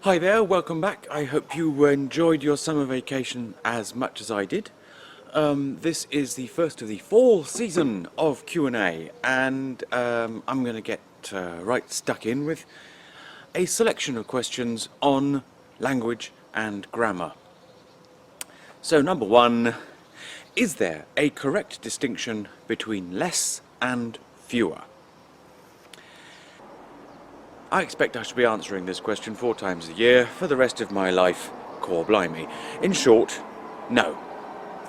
Hi there, welcome back. I hope you enjoyed your summer vacation as much as I did. This is the first of the fall season of Q&A, and I'm going to get right stuck in with a selection of questions on language and grammar. So number one, is there a correct distinction between less and fewer? I expect I shall be answering this question 4 times a year for the rest of my life, core blimey. In short, no,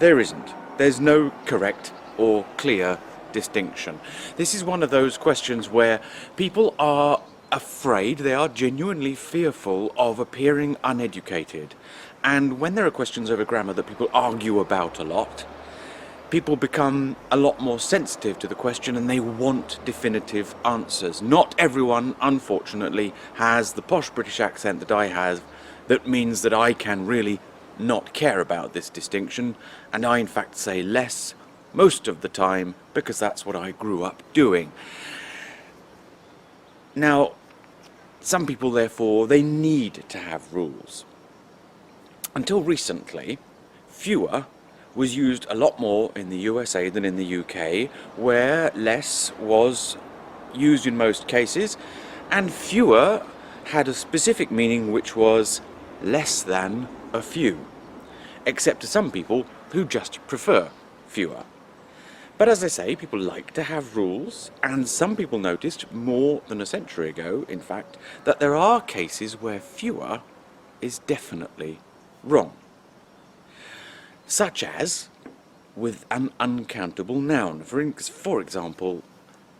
there isn't. There's no correct or clear distinction. This is one of those questions where people are afraid, they are genuinely fearful of appearing uneducated. And when there are questions over grammar that people argue about a lot, people become a lot more sensitive to the question and they want definitive answers. Not everyone, unfortunately, has the posh British accent that I have that means that I can really not care about this distinction, and I in fact say less most of the time because that's what I grew up doing. Now, some people therefore, they need to have rules. Until recently, fewer was used a lot more in the USA than in the UK, where less was used in most cases, and fewer had a specific meaning which was less than a few, except to some people who just prefer fewer. But as I say, people like to have rules, and some people noticed more than a century ago, in fact, that there are cases where fewer is definitely wrong. Such as with an uncountable noun. For example,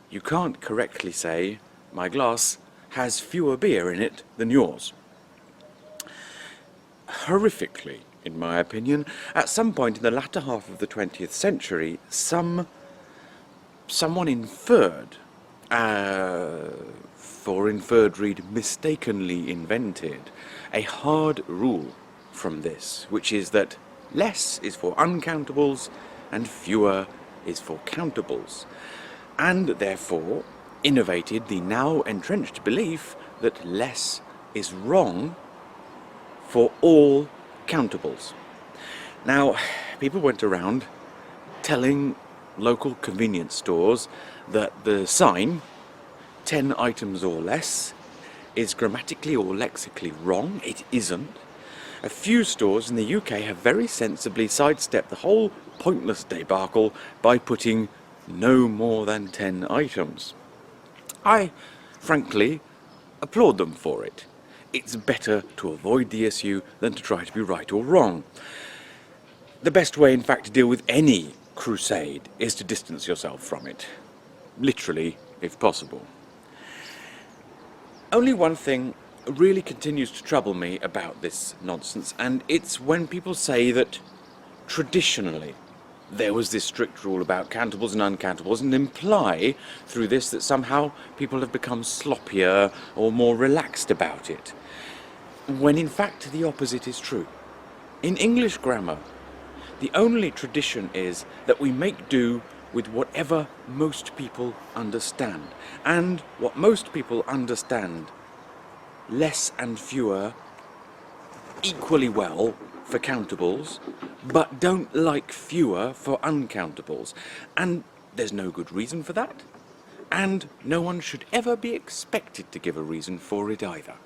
you can't correctly say, my glass has fewer beer in it than yours. Horrifically, in my opinion, at some point in the latter half of the 20th century, someone inferred, for inferred read mistakenly invented, a hard rule from this, which is that less is for uncountables and fewer is for countables, and therefore innovated the now entrenched belief that less is wrong for all countables. Now, people went around telling local convenience stores that the sign 10 items or less is grammatically or lexically wrong. It isn't. A few stores in the UK have very sensibly sidestepped the whole pointless debacle by putting no more than 10 items. I, frankly, applaud them for it. It's better to avoid the issue than to try to be right or wrong. The best way, in fact, to deal with any crusade is to distance yourself from it. Literally, if possible. Only one thing really continues to trouble me about this nonsense, and it's when people say that traditionally there was this strict rule about countables and uncountables, and imply through this that somehow people have become sloppier or more relaxed about it, when in fact the opposite is true. In English grammar, the only tradition is that we make do with whatever most people understand, and what most people understand less and fewer equally well for countables, but don't like fewer for uncountables. And there's no good reason for that, and no one should ever be expected to give a reason for it either.